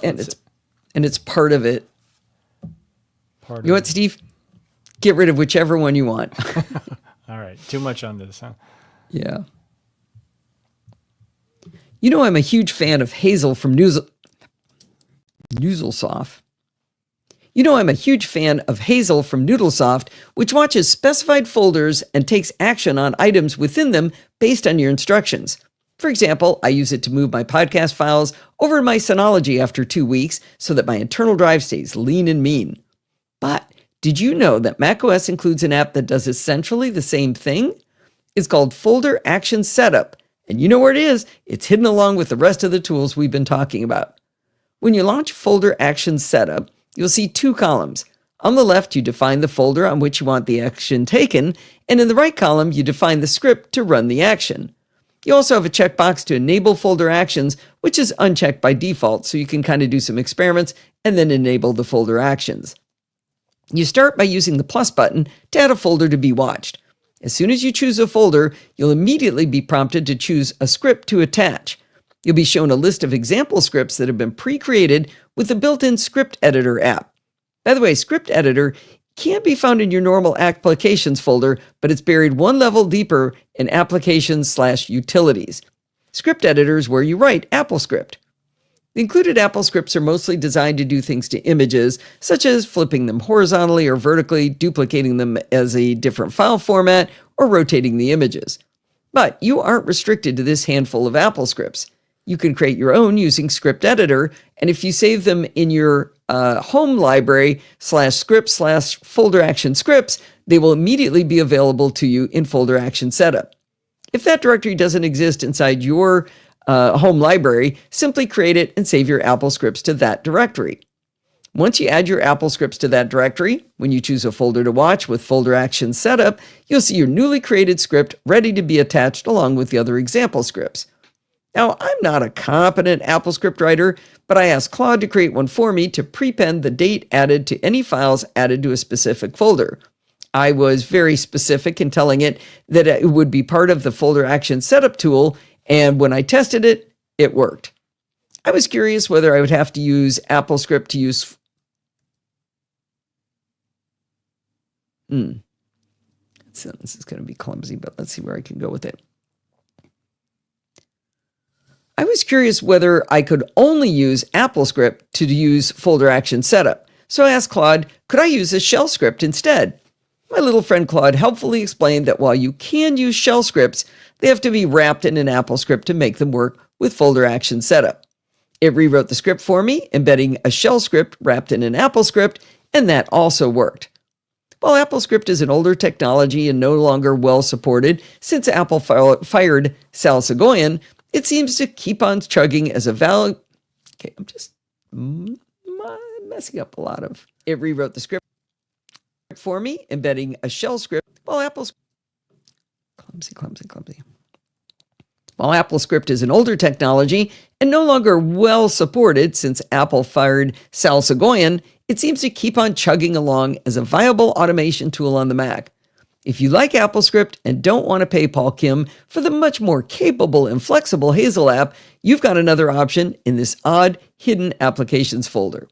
and it's part of it. part You know of what, Steve? Get rid of whichever one you want. All right. Too much on this, huh? Yeah. I'm a huge fan of Hazel from Noozlesoft. I'm a huge fan of Hazel from Noodlesoft, which watches specified folders and takes action on items within them based on your instructions. For example, I use it to move my podcast files over to my Synology after 2 weeks so that my internal drive stays lean and mean. But did you know that macOS includes an app that does essentially the same thing? It's called Folder Action Setup, and you know where it is? It's hidden along with the rest of the tools we've been talking about. When you launch Folder Action Setup, you'll see 2 columns. On the left, you define the folder on which you want the action taken, and in the right column, you define the script to run the action. You also have a checkbox to enable folder actions, which is unchecked by default, so you can kind of do some experiments and then enable the folder actions. You start by using the plus button to add a folder to be watched. As soon as you choose a folder, you'll immediately be prompted to choose a script to attach. You'll be shown a list of example scripts that have been pre-created with the built-in Script Editor app. By the way, Script Editor can't be found in your normal applications folder, but it's buried one level deeper in applications/utilities. Script Editor is where you write AppleScript. The included Apple scripts are mostly designed to do things to images, such as flipping them horizontally or vertically, duplicating them as a different file format, or rotating the images. But you aren't restricted to this handful of Apple scripts. You can create your own using Script Editor, and if you save them in your home library /script/folder action scripts, they will immediately be available to you in folder action setup. If that directory doesn't exist inside your home library, simply create it and save your Apple scripts to that directory. Once you add your Apple scripts to that directory, when you choose a folder to watch with folder action setup, you'll see your newly created script ready to be attached along with the other example scripts. Now, I'm not a competent Apple script writer, but I asked Claude to create one for me to prepend the date added to any files added to a specific folder. I was very specific in telling it that it would be part of the folder action setup tool, and when I tested it, it worked. I was curious whether I would have to use Apple script to use That sentence is going to be clumsy, but let's see where I can go with it. I was curious whether I could only use Apple script to use folder action setup. So I asked Claude, could I use a shell script instead? My little friend Claude helpfully explained that while you can use shell scripts, they have to be wrapped in an Apple script to make them work with folder action setup. It rewrote the script for me, embedding a shell script wrapped in an Apple script, and that also worked. While AppleScript is an older technology and no longer well supported since Apple fired Sal Soghoian, it seems to keep on chugging as a valid. Okay, I'm just messing up a lot of. It rewrote the script for me, embedding a shell script. While clumsy. While AppleScript is an older technology and no longer well supported since Apple fired Sal Soghoian, it seems to keep on chugging along as a viable automation tool on the Mac. If you like AppleScript and don't want to pay Paul Kim for the much more capable and flexible Hazel app, you've got another option in this odd hidden applications folder.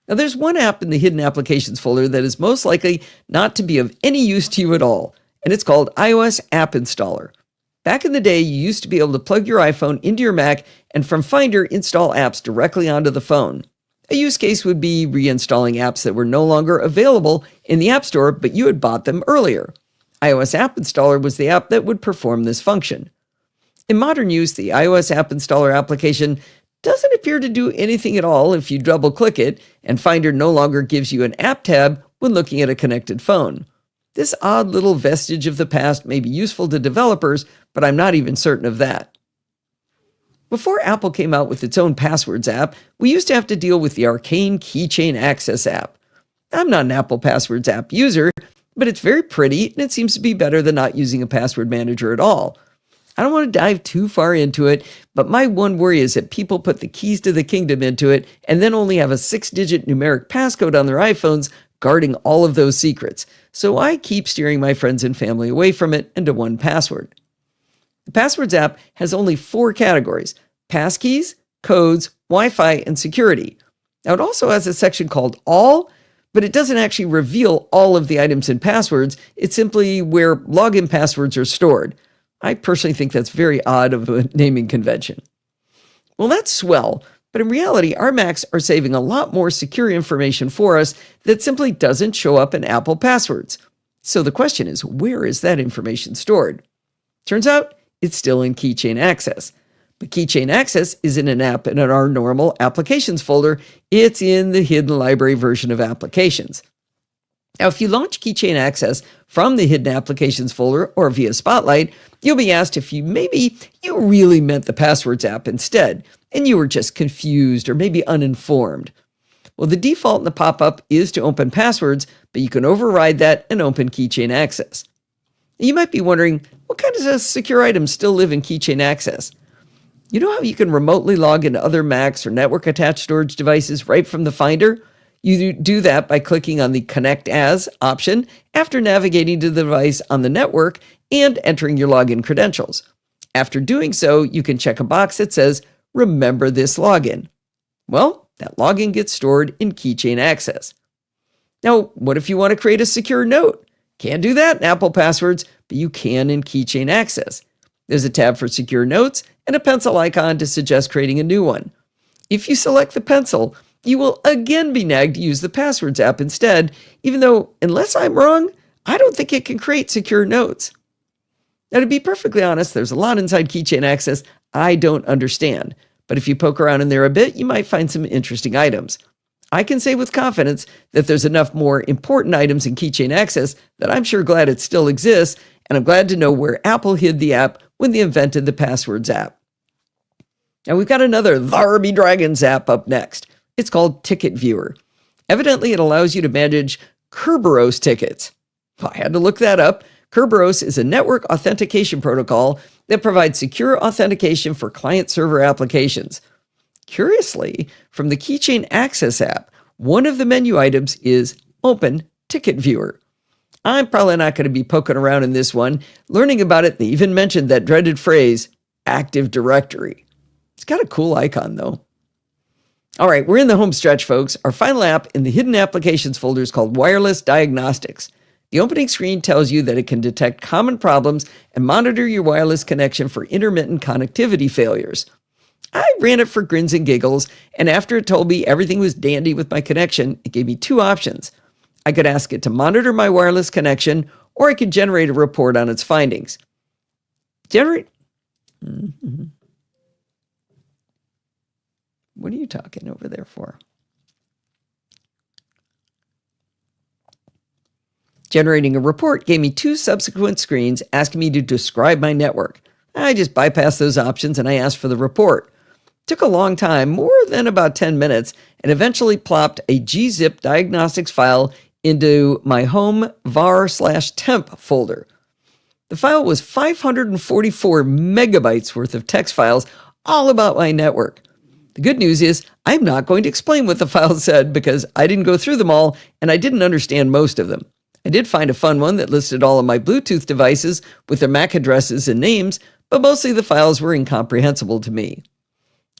Now, there's one app in the hidden applications folder that is most likely not to be of any use to you at all, and it's called iOS App Installer. Back in the day, you used to be able to plug your iPhone into your Mac and from Finder install apps directly onto the phone. A use case would be reinstalling apps that were no longer available in the App Store, but you had bought them earlier. iOS App Installer was the app that would perform this function. In modern use, the iOS App Installer application doesn't appear to do anything at all if you double-click it, and Finder no longer gives you an app tab when looking at a connected phone. This odd little vestige of the past may be useful to developers, but I'm not even certain of that. Before Apple came out with its own passwords app, we used to have to deal with the arcane Keychain Access app. I'm not an Apple Passwords app user, but it's very pretty and it seems to be better than not using a password manager at all. I don't want to dive too far into it, but my one worry is that people put the keys to the kingdom into it and then only have a 6-digit numeric passcode on their iPhones guarding all of those secrets. So I keep steering my friends and family away from it and to 1Password. The Passwords app has only 4 categories: passkeys, codes, Wi-Fi, and security. Now, it also has a section called All, but it doesn't actually reveal all of the items in passwords. It's simply where login passwords are stored. I personally think that's very odd of a naming convention. Well, that's swell, but in reality, our Macs are saving a lot more secure information for us that simply doesn't show up in Apple Passwords. So the question is, where is that information stored? Turns out, it's still in Keychain Access. But Keychain Access isn't an app in our normal applications folder. It's in the hidden library version of applications. Now, if you launch Keychain Access from the hidden applications folder or via Spotlight, you'll be asked if you really meant the Passwords app instead, and you were just confused or maybe uninformed. Well, the default in the pop-up is to open Passwords, but you can override that and open Keychain Access. You might be wondering, what kind of secure items still live in Keychain Access? You know how you can remotely log into other Macs or network-attached storage devices right from the Finder? You do that by clicking on the Connect As option after navigating to the device on the network and entering your login credentials. After doing so, you can check a box that says, Remember this login. Well, that login gets stored in Keychain Access. Now, what if you want to create a secure note? Can't do that in Apple Passwords, but you can in Keychain Access. There's a tab for secure notes and a pencil icon to suggest creating a new one. If you select the pencil, you will again be nagged to use the Passwords app instead, even though, unless I'm wrong, I don't think it can create secure notes. Now, to be perfectly honest, there's a lot inside Keychain Access I don't understand, but if you poke around in there a bit, you might find some interesting items. I can say with confidence that there's enough more important items in Keychain Access that I'm sure glad it still exists, and I'm glad to know where Apple hid the app when they invented the Passwords app. Now we've got another Tharby Dragons app up next. It's called Ticket Viewer. Evidently, it allows you to manage Kerberos tickets. I had to look that up. Kerberos is a network authentication protocol that provides secure authentication for client-server applications. Curiously, from the Keychain Access app, one of the menu items is Open Ticket Viewer. I'm probably not going to be poking around in this one. Learning about it, they even mentioned that dreaded phrase, Active Directory. It's got a cool icon, though. All right, we're in the home stretch, folks. Our final app in the Hidden Applications folder is called Wireless Diagnostics. The opening screen tells you that it can detect common problems and monitor your wireless connection for intermittent connectivity failures. I ran it for grins and giggles, and after it told me everything was dandy with my connection, it gave me two options. I could ask it to monitor my wireless connection, or I could generate a report on its findings. Generate? Mm-hmm. What are you talking over there for? Generating a report gave me two subsequent screens asking me to describe my network. I just bypassed those options and I asked for the report. Took a long time, more than about 10 minutes, and eventually plopped a gzip diagnostics file into my home var/temp folder. The file was 544 megabytes worth of text files, all about my network. The good news is I'm not going to explain what the file said because I didn't go through them all and I didn't understand most of them. I did find a fun one that listed all of my Bluetooth devices with their MAC addresses and names, but mostly the files were incomprehensible to me.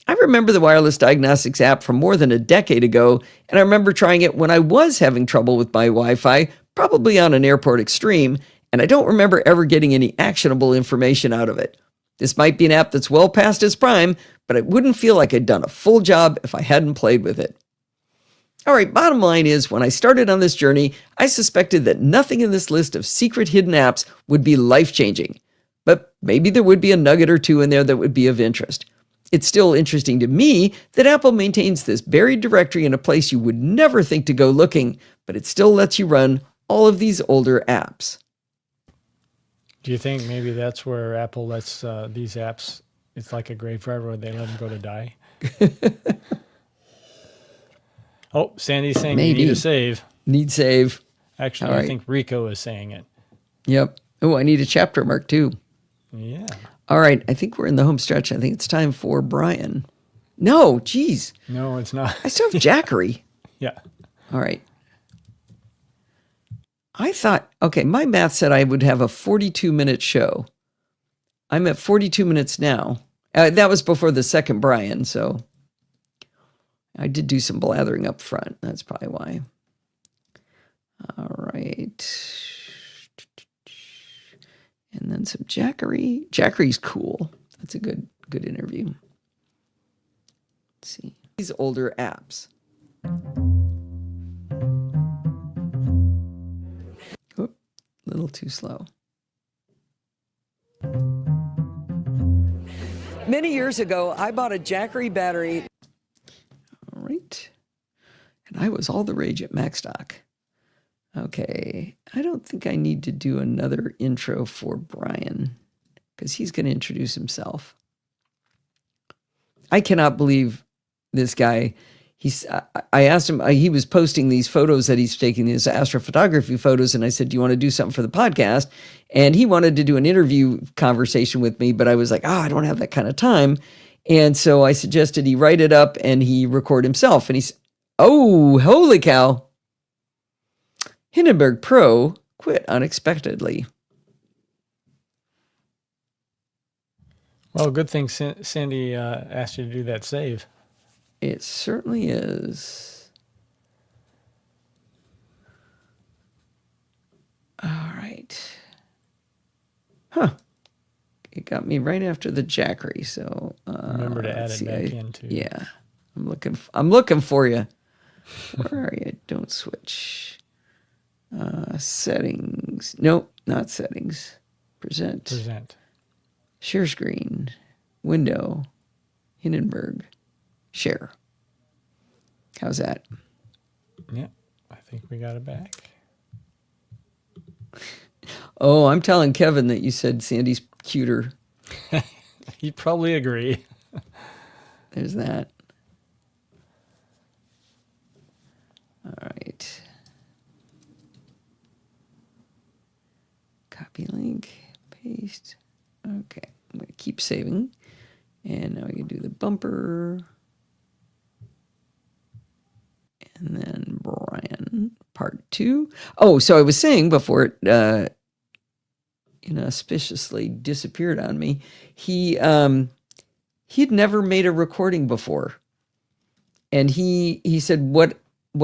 I remember the Wireless Diagnostics app from more than a decade ago, and I remember trying it when I was having trouble with my Wi-Fi, probably on an airport extreme, and I don't remember ever getting any actionable information out of it. This might be an app that's well past its prime, but I wouldn't feel like I'd done a full job if I hadn't played with it. All right, bottom line is, when I started on this journey, I suspected that nothing in this list of secret hidden apps would be life-changing. But maybe there would be a nugget or two in there that would be of interest. It's still interesting to me that Apple maintains this buried directory in a place you would never think to go looking, but it still lets you run all of these older apps. Do you think maybe that's where Apple lets these apps, it's like a graveyard where they let them go to die? Oh, Sandy's saying Maybe. you need a save. Need save. Actually, All I right. think Rico is saying it. Yep. Oh, I need a chapter mark too. Yeah. All right, I think we're in the home stretch. I think it's time for Brian. No, geez. No, it's not. I still have Jackery. Yeah. All right. I thought, okay, my math said I would have a 42-minute show. I'm at 42 minutes now. That was before the second Brian, so I did do some blathering up front. That's probably why. All right. And then some Jackery. Jackery's cool. That's a good interview. Let's see. These older apps. Oop, a little too slow. Many years ago, I bought a Jackery battery. All right. And I was all the rage at MacStock. Okay, I don't think I need to do another intro for Brian because he's going to introduce himself. I cannot believe this guy. I asked him, he was posting these photos that he's taking, these astrophotography photos, and I said, do you want to do something for the podcast? And he wanted to do an interview conversation with me, but I was like, I don't have that kind of time. And so I suggested he write it up and he record himself. And he's, oh, holy cow. Hindenburg Pro quit unexpectedly. Well, good thing Sandy asked you to do that save. It certainly is. All right. Huh. It got me right after the Jackery, so Remember to add it back in too. Yeah. I'm looking for you. Where are you? Don't switch. Settings. Nope, not settings. Present. Share screen. Window. Hindenburg. Share. How's that? Yeah, I think we got it back. Oh, I'm telling Kevin that you said Sandy's cuter. You'd probably agree. There's that. All right. Copy link, paste. Okay, I'm going to keep saving. And now we can do the bumper. And then Brian, part 2. Oh, so I was saying before it inauspiciously disappeared on me, he'd never made a recording before. And he said, what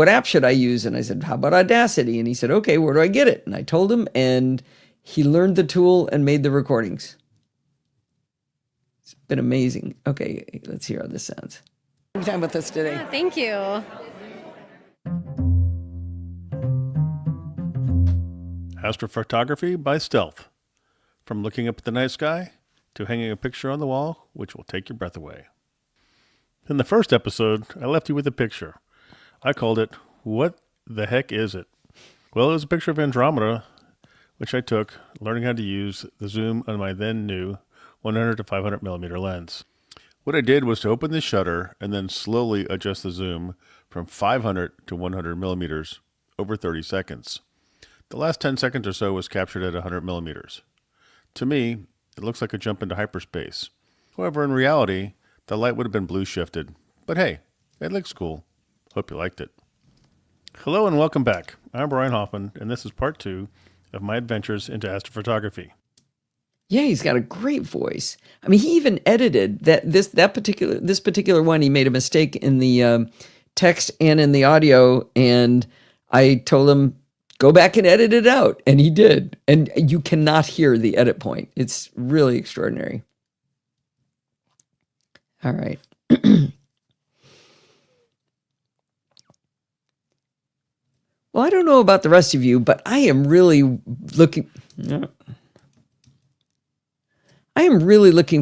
app should I use? And I said, how about Audacity? And he said, okay, where do I get it? And I told him, and he learned the tool and made the recordings. It's been amazing. Okay, let's hear how this sounds. Time with us today. Thank you. Astrophotography by stealth. From looking up at the night sky to hanging a picture on the wall, which will take your breath away. In the first episode, I left you with a picture. I called it, What the Heck Is It? Well, it was a picture of Andromeda, which I took learning how to use the zoom on my then new 100 to 500 millimeter lens. What I did was to open the shutter and then slowly adjust the zoom from 500 to 100 millimeters over 30 seconds. The last 10 seconds or so was captured at 100 millimeters. To me, it looks like a jump into hyperspace. However, in reality, the light would have been blue shifted. But hey, it looks cool. Hope you liked it. Hello and welcome back. I'm Brian Hoffman, and this is part 2 of my adventures into astrophotography. Yeah, he's got a great voice. I mean, he even edited this particular one. He made a mistake in the text and in the audio, and I told him, go back and edit it out. And he did. And you cannot hear the edit point. It's really extraordinary. All right. Well, I don't know about the rest of you, but I am really looking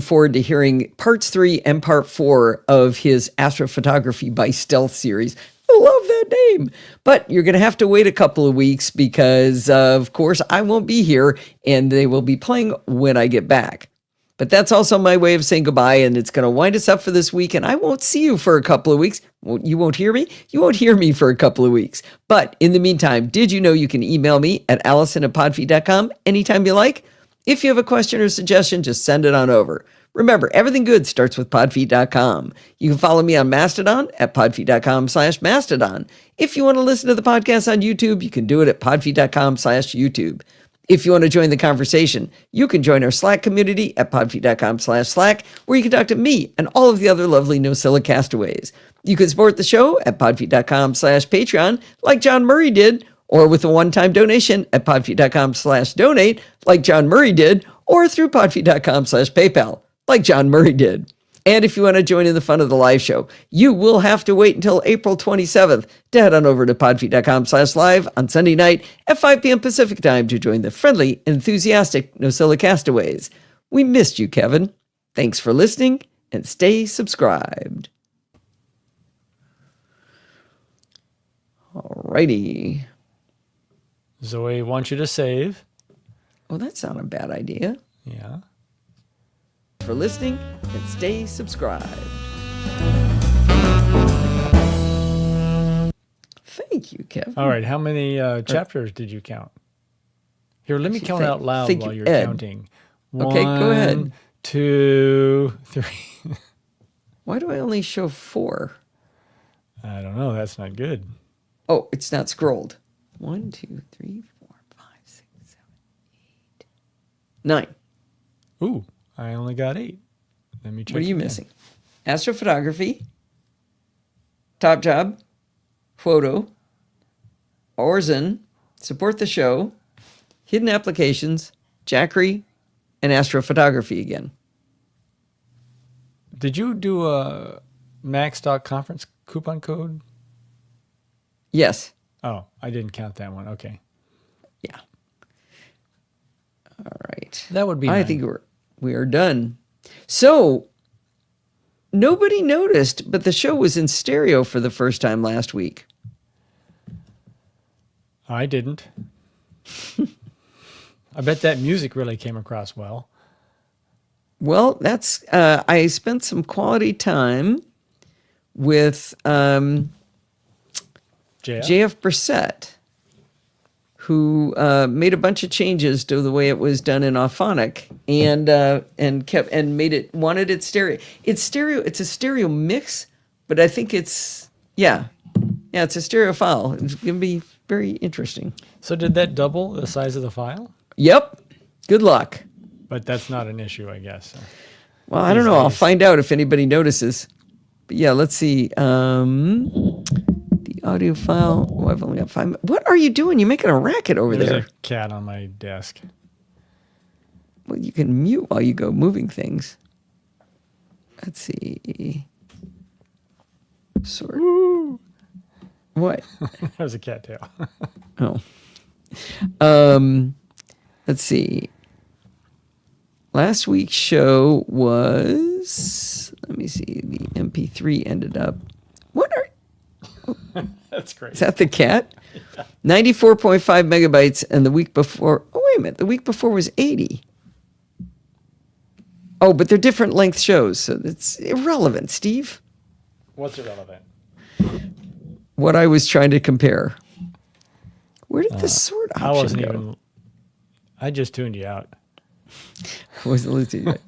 forward to hearing parts 3 and part 4 of his Astrophotography by Stealth series. I love that name. But you're going to have to wait a couple of weeks because, of course, I won't be here and they will be playing when I get back. But that's also my way of saying goodbye, and it's going to wind us up for this week, and I won't see you for a couple of weeks. You won't hear me? You won't hear me for a couple of weeks. But in the meantime, did you know you can email me at allison@podfeed.com anytime you like? If you have a question or suggestion, just send it on over. Remember, everything good starts with podfeed.com. You can follow me on Mastodon at podfeed.com/Mastodon. If you want to listen to the podcast on YouTube, you can do it at podfeed.com/YouTube. If you want to join the conversation, you can join our Slack community at podfeed.com/Slack, where you can talk to me and all of the other lovely Nosilla castaways. You can support the show at podfeed.com/Patreon, like John Murray did, or with a one-time donation at podfeed.com/donate, like John Murray did, or through podfeed.com/PayPal, like John Murray did. And if you want to join in the fun of the live show, you will have to wait until April 27th to head on over to podfeed.com/live on Sunday night at 5 p.m. Pacific time to join the friendly, enthusiastic Nosilla castaways. We missed you, Kevin. Thanks for listening, and stay subscribed. Alrighty. Zoe wants you to save. Oh, that's not a bad idea. Yeah. For listening, and stay subscribed. Thank you, Kevin. All right. How many chapters did you count? Here, let me count out loud while you're counting. Okay, go ahead. 1, 2, 3. Why do I only show 4? I don't know. That's not good. Oh, it's not scrolled. 1, 2, 3, 4, 5, 6, 7, 8, 9. Ooh, I only got 8. Let me check. What are you again. missing? Astrophotography, Top Job, Photo, Orzen, Support the Show, Hidden Applications, Jackery, and Astrophotography again. Did you do a Max.conference coupon code? Yes. Oh, I didn't count that one. Okay. Yeah. All right. That would be I 9. think we are done. So, nobody noticed, but the show was in stereo for the first time last week. I didn't. I bet that music really came across well. Well, that's I spent some quality time with JF? JF Brissett, who made a bunch of changes to the way it was done in Auphonic, and wanted it stereo. It's stereo. It's a stereo mix, but I think it's it's a stereo file. It's gonna be very interesting. So did that double the size of the file? Yep. Good luck. But that's not an issue, I guess. Well, I don't know. I'll find out if anybody notices. But yeah, let's see. The audio file. Oh, I've only got 5 minutes. What are you doing? You're making a racket over There's there. a cat on my desk. Well, you can mute while you go moving things. Let's see. Sort. What? That was a cattail. Oh. Let's see. Last week's show was, let me see, the MP3 ended up, That's great. is that the cat? 94.5 megabytes, and the week before, oh, wait a minute, the week before was 80. Oh, but they're different length shows, so it's irrelevant, Steve. What's irrelevant? What I was trying to compare. Where did the sort option I wasn't go? even. I just tuned you out. Wasn't listening yet.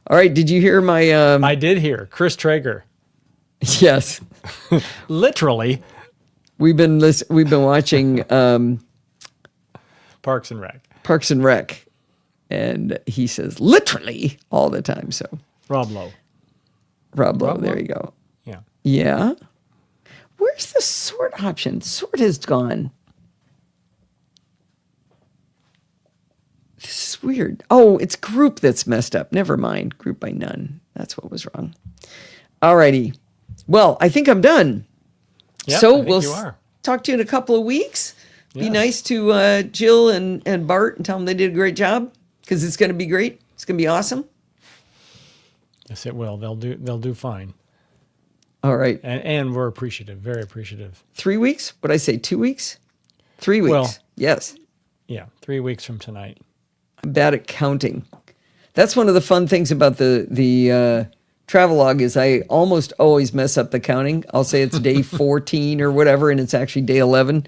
All right, did you hear my? I did hear Chris Traeger. Yes, Literally, we've been watching Parks and Rec. Parks and Rec, and he says literally all the time. So Rob Lowe. Rob Lowe, Rob there Lowe? you go. Yeah. Yeah. Where's the sort option? Sort has gone. This is weird. Oh, it's group that's messed up. Never mind. Group by none. That's what was wrong. All righty. Well, I think I'm done. Yep, So I think we'll you are. talk to you in a couple of weeks. Be Yes. nice to Jill and Bart and tell them they did a great job, because it's going to be great. It's going to be awesome. Yes, it will. They'll do fine. All right. And we're appreciative, very appreciative. 3 weeks? Would I say 2 weeks? 3 weeks. Well- Yes. Yeah, 3 weeks from tonight. I'm bad at counting. That's one of the fun things about the travelogue is I almost always mess up the counting. I'll say it's day 14 or whatever, and it's actually day 11.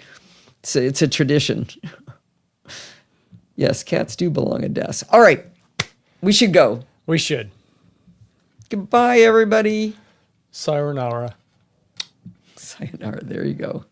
So it's a tradition. Yes, cats do belong in desks. All right. We should go. We should. Goodbye, everybody. Sayonara. Sayonara. There you go.